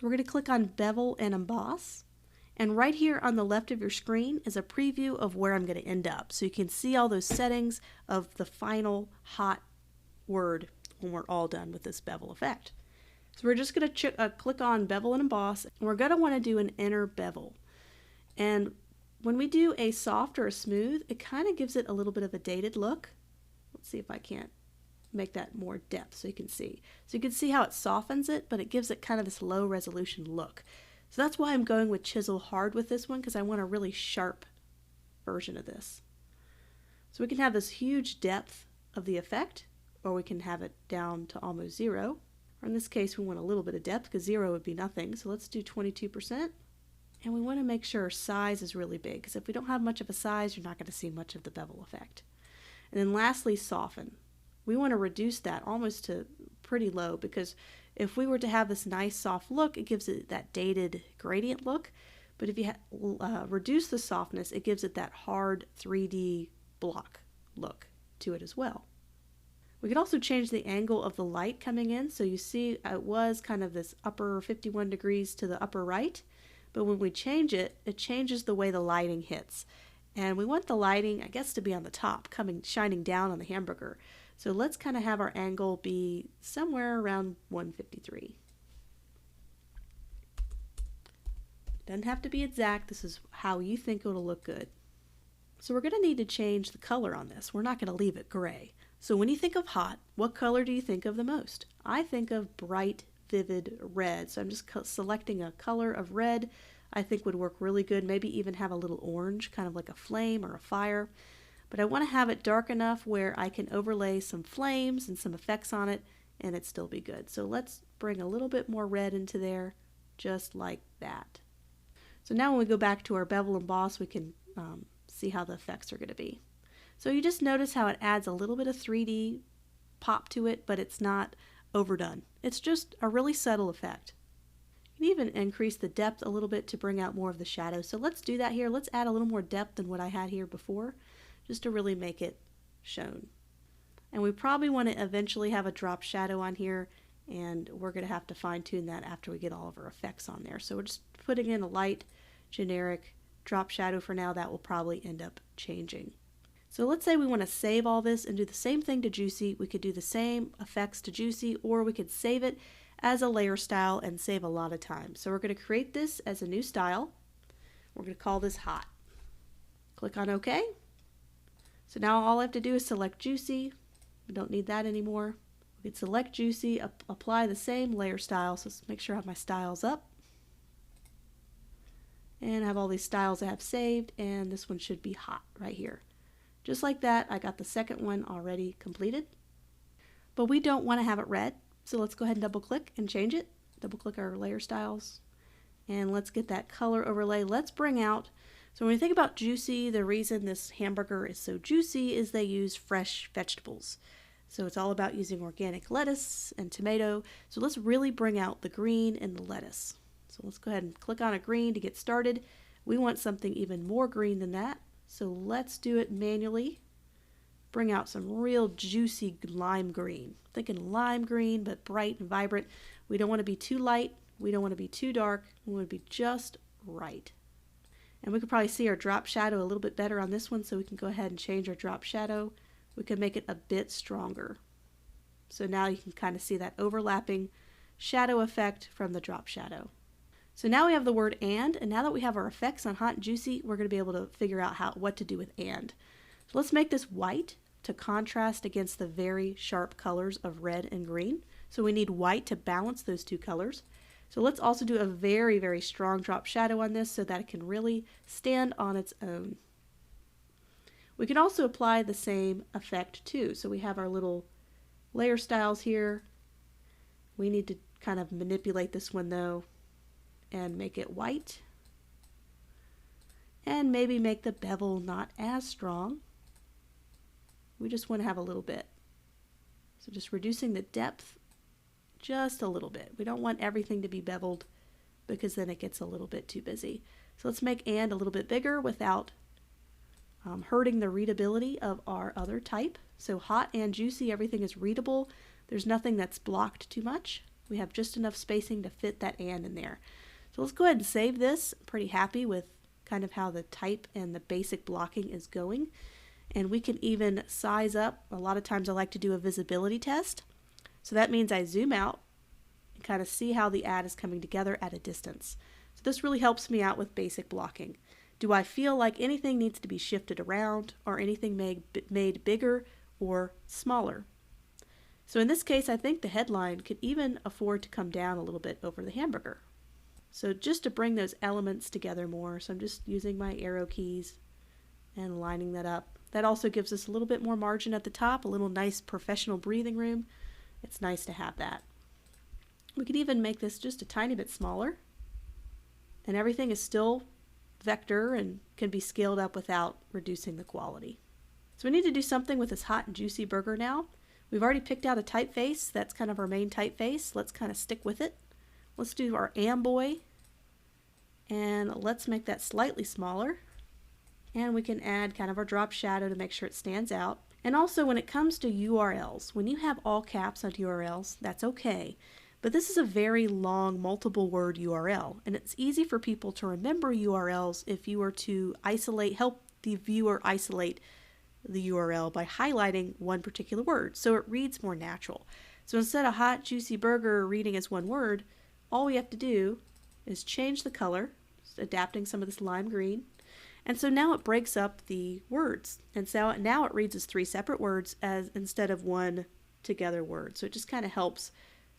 So we're going to click on Bevel and Emboss. And right here on the left of your screen is a preview of where I'm going to end up. So you can see all those settings of the final hot word when we're all done with this bevel effect. So we're just going to click on Bevel and Emboss, and we're going to want to do an inner bevel. And when we do a soft or a smooth, it kind of gives it a little bit of a dated look. Let's see if I can't make that more depth so you can see. So you can see how it softens it, but it gives it kind of this low resolution look. So that's why I'm going with Chisel Hard with this one, because I want a really sharp version of this. So we can have this huge depth of the effect, or we can have it down to almost 0. Or in this case, we want a little bit of depth because 0 would be nothing. So let's do 22%. And we want to make sure our size is really big, because if we don't have much of a size, you're not going to see much of the bevel effect. And then lastly, soften. We want to reduce that almost to pretty low, because if we were to have this nice soft look, it gives it that dated gradient look. But if you reduce the softness, it gives it that hard 3D block look to it as well. We could also change the angle of the light coming in. So you see it was kind of this upper 51 degrees to the upper right. But when we change it, it changes the way the lighting hits. And we want the lighting, I guess, to be on the top, shining down on the hamburger. So let's kind of have our angle be somewhere around 153. Doesn't have to be exact. This is how you think it'll look good. So we're going to need to change the color on this. We're not going to leave it gray. So when you think of hot, what color do you think of the most? I think of bright, vivid red. So I'm just selecting a color of red I think would work really good. Maybe even have a little orange, kind of like a flame or a fire. But I want to have it dark enough where I can overlay some flames and some effects on it and it still be good. So let's bring a little bit more red into there, just like that. So now when we go back to our bevel and emboss, we can see how the effects are going to be. So you just notice how it adds a little bit of 3D pop to it, but it's not overdone. It's just a really subtle effect. You can even increase the depth a little bit to bring out more of the shadow. So let's do that here. Let's add a little more depth than what I had here before, just to really make it shown. And we probably want to eventually have a drop shadow on here, and we're going to have to fine tune that after we get all of our effects on there. So we're just putting in a light, generic drop shadow for now. That will probably end up changing. So let's say we want to save all this and do the same thing to Juicy. We could do the same effects to Juicy, or we could save it as a layer style and save a lot of time. So we're going to create this as a new style. We're going to call this Hot. Click on OK. So now all I have to do is select Juicy. We don't need that anymore. We can select Juicy, apply the same layer style. So let's make sure I have my styles up. And I have all these styles I have saved, and this one should be Hot right here. Just like that, I got the second one already completed. But we don't want to have it red, so let's go ahead and double click and change it. Double click our layer styles, and let's get that color overlay. Let's bring out, so when you think about Juicy, the reason this hamburger is so juicy is they use fresh vegetables. So it's all about using organic lettuce and tomato. So let's really bring out the green in the lettuce. So let's go ahead and click on a green to get started. We want something even more green than that. So let's do it manually. Bring out some real juicy lime green. Thinking lime green, but bright and vibrant. We don't want to be too light. We don't want to be too dark. We want to be just right. And we could probably see our drop shadow a little bit better on this one, so we can go ahead and change our drop shadow. We can make it a bit stronger. So now you can kind of see that overlapping shadow effect from the drop shadow. So now we have the word and now that we have our effects on Hot and Juicy, we're going to be able to figure out what to do with and. So let's make this white to contrast against the very sharp colors of red and green. So we need white to balance those two colors. So let's also do a very, very strong drop shadow on this so that it can really stand on its own. We can also apply the same effect too. So we have our little layer styles here. We need to kind of manipulate this one though and make it white, and maybe make the bevel not as strong. We just want to have a little bit. So just reducing the depth just a little bit. We don't want everything to be beveled because then it gets a little bit too busy. So let's make and a little bit bigger without hurting the readability of our other type. So Hot and Juicy, everything is readable. There's nothing that's blocked too much. We have just enough spacing to fit that and in there. So let's go ahead and save this. I'm pretty happy with kind of how the type and the basic blocking is going. And we can even size up. A lot of times I like to do a visibility test. So that means I zoom out and kind of see how the ad is coming together at a distance. So this really helps me out with basic blocking. Do I feel like anything needs to be shifted around or anything made bigger or smaller? So in this case, I think the headline could even afford to come down a little bit over the hamburger. So just to bring those elements together more, so I'm just using my arrow keys and lining that up. That also gives us a little bit more margin at the top, a little nice professional breathing room. It's nice to have that. We could even make this just a tiny bit smaller, and everything is still vector and can be scaled up without reducing the quality. So we need to do something with this hot and juicy burger now. We've already picked out a typeface. That's kind of our main typeface. Let's kind of stick with it. Let's do our Amboy, and let's make that slightly smaller. And we can add kind of our drop shadow to make sure it stands out. And also when it comes to URLs, when you have all caps on URLs, that's okay. But this is a very long multiple word URL, and it's easy for people to remember URLs if you were to help the viewer isolate the URL by highlighting one particular word so it reads more natural. So instead of hot juicy burger reading as one word, all we have to do is change the color, just adapting some of this lime green. And so now it breaks up the words. And so now it reads as 3 separate words instead of one together word. So it just kind of helps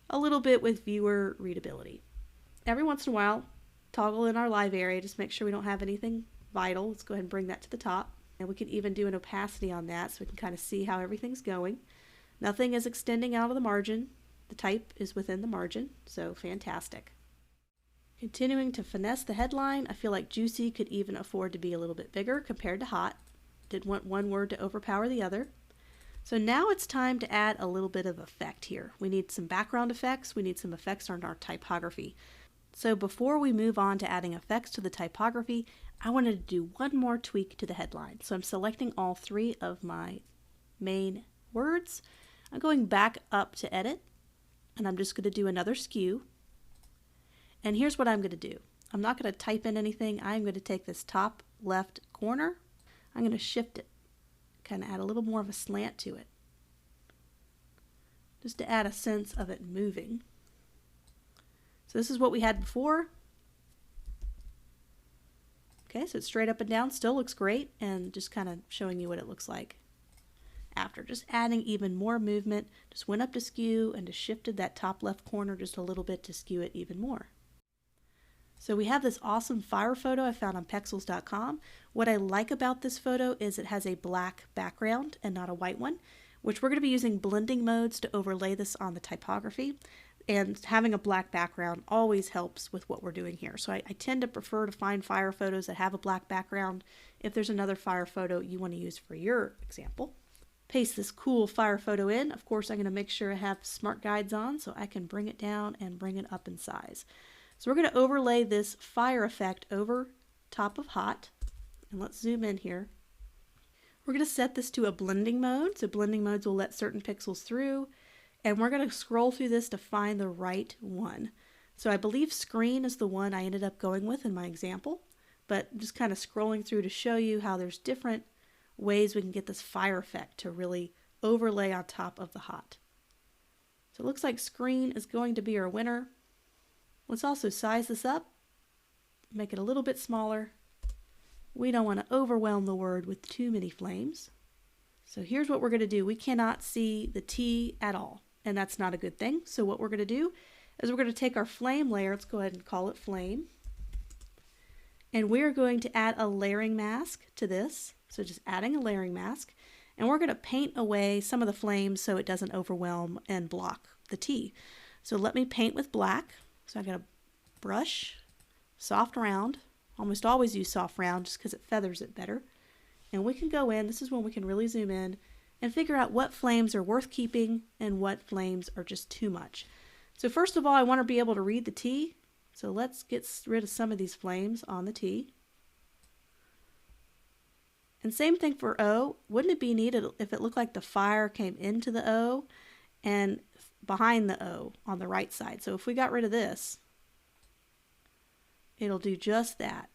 a little bit with viewer readability. Every once in a while, toggle in our live area, just make sure we don't have anything vital. Let's go ahead and bring that to the top. And we can even do an opacity on that so we can kind of see how everything's going. Nothing is extending out of the margin. The type is within the margin, so fantastic. Continuing to finesse the headline, I feel like juicy could even afford to be a little bit bigger compared to hot. Didn't want one word to overpower the other. So now it's time to add a little bit of effect here. We need some background effects. We need some effects on our typography. So before we move on to adding effects to the typography, I wanted to do one more tweak to the headline. So I'm selecting all 3 of my main words. I'm going back up to edit, and I'm just going to do another skew. And here's what I'm going to do. I'm not going to type in anything. I'm going to take this top left corner. I'm going to shift it, kind of add a little more of a slant to it, just to add a sense of it moving. So this is what we had before. Okay, so it's straight up and down, still looks great, and just kind of showing you what it looks like after. Just adding even more movement, just went up to skew and just shifted that top left corner just a little bit to skew it even more. So we have this awesome fire photo I found on Pexels.com. What I like about this photo is it has a black background and not a white one, which we're going to be using blending modes to overlay this on the typography. And having a black background always helps with what we're doing here. So I tend to prefer to find fire photos that have a black background if there's another fire photo you want to use for your example. Paste this cool fire photo in. Of course, I'm going to make sure I have smart guides on so I can bring it down and bring it up in size. So we're going to overlay this fire effect over top of hot. And let's zoom in here. We're going to set this to a blending mode. So blending modes will let certain pixels through. And we're going to scroll through this to find the right one. So I believe screen is the one I ended up going with in my example. But just kind of scrolling through to show you how there's different ways we can get this fire effect to really overlay on top of the hot. So it looks like screen is going to be our winner. Let's also size this up, make it a little bit smaller. We don't want to overwhelm the word with too many flames. So here's what we're going to do. We cannot see the T at all, and that's not a good thing. So what we're going to do is we're going to take our flame layer, let's go ahead and call it flame, and we're going to add a layering mask to this. So just adding a layering mask, and we're going to paint away some of the flames so it doesn't overwhelm and block the T. So let me paint with black. So I've got a brush, soft round, almost always use soft round just because it feathers it better. And we can go in, this is when we can really zoom in and figure out what flames are worth keeping and what flames are just too much. So first of all, I want to be able to read the T. So let's get rid of some of these flames on the T. And same thing for O. Wouldn't it be neat if it looked like the fire came into the O and behind the O on the right side. So if we got rid of this, it'll do just that.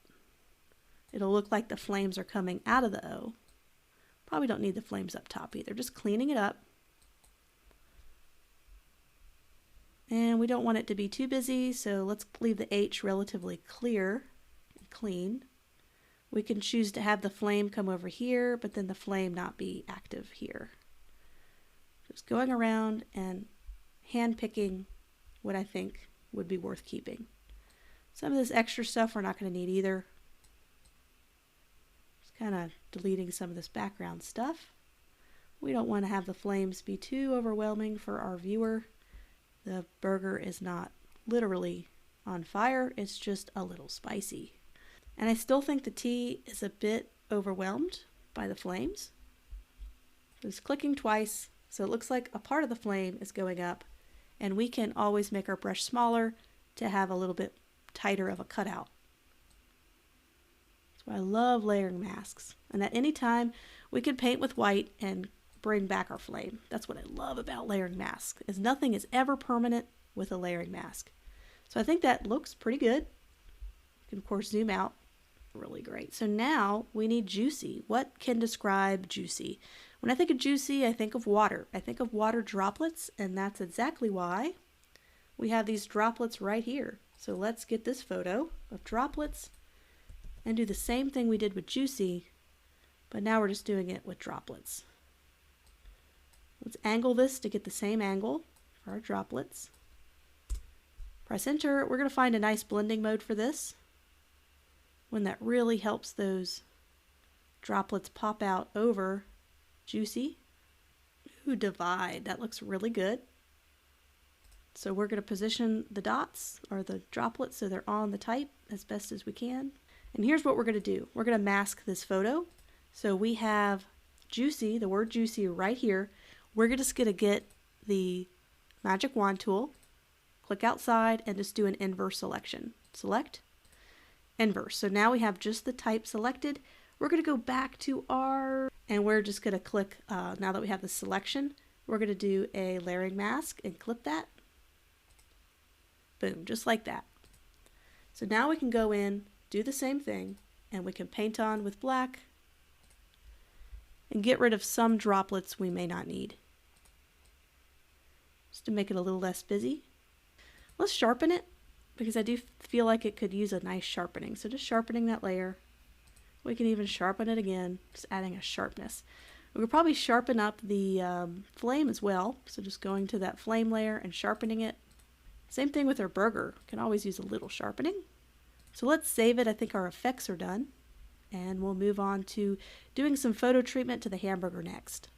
It'll look like the flames are coming out of the O. Probably don't need the flames up top either. Just cleaning it up. And we don't want it to be too busy, so let's leave the H relatively clear and clean. We can choose to have the flame come over here, but then the flame not be active here. Just going around and hand-picking what I think would be worth keeping. Some of this extra stuff we're not going to need either. Just kind of deleting some of this background stuff. We don't want to have the flames be too overwhelming for our viewer. The burger is not literally on fire, it's just a little spicy. And I still think the T is a bit overwhelmed by the flames. Just clicking twice, so it looks like a part of the flame is going up, and we can always make our brush smaller to have a little bit tighter of a cutout. That's why I love layering masks. And at any time, we can paint with white and bring back our flame. That's what I love about layering masks, is nothing is ever permanent with a layering mask. So I think that looks pretty good. You can of course zoom out. Really great. So now we need juicy. What can describe juicy? When I think of juicy, I think of water. I think of water droplets, and that's exactly why we have these droplets right here. So let's get this photo of droplets and do the same thing we did with juicy, but now we're just doing it with droplets. Let's angle this to get the same angle for our droplets. Press enter. We're going to find a nice blending mode for this, one that really helps those droplets pop out over juicy. Ooh, divide. That looks really good. So we're going to position the dots or the droplets so they're on the type as best as we can. And here's what we're going to do. We're going to mask this photo. So we have juicy, the word juicy right here. We're just going to get the magic wand tool, click outside, and just do an inverse selection. Select, inverse. So now we have just the type selected. We're going to go back to our, and we're just going to click, now that we have the selection, we're going to do a layering mask and clip that. Boom, just like that. So now we can go in, do the same thing, and we can paint on with black and get rid of some droplets we may not need, just to make it a little less busy. Let's sharpen it, because I do feel like it could use a nice sharpening. So just sharpening that layer. We can even sharpen it again, just adding a sharpness. We could probably sharpen up the flame as well. So just going to that flame layer and sharpening it. Same thing with our burger. Can always use a little sharpening. So let's save it. I think our effects are done. And we'll move on to doing some photo treatment to the hamburger next.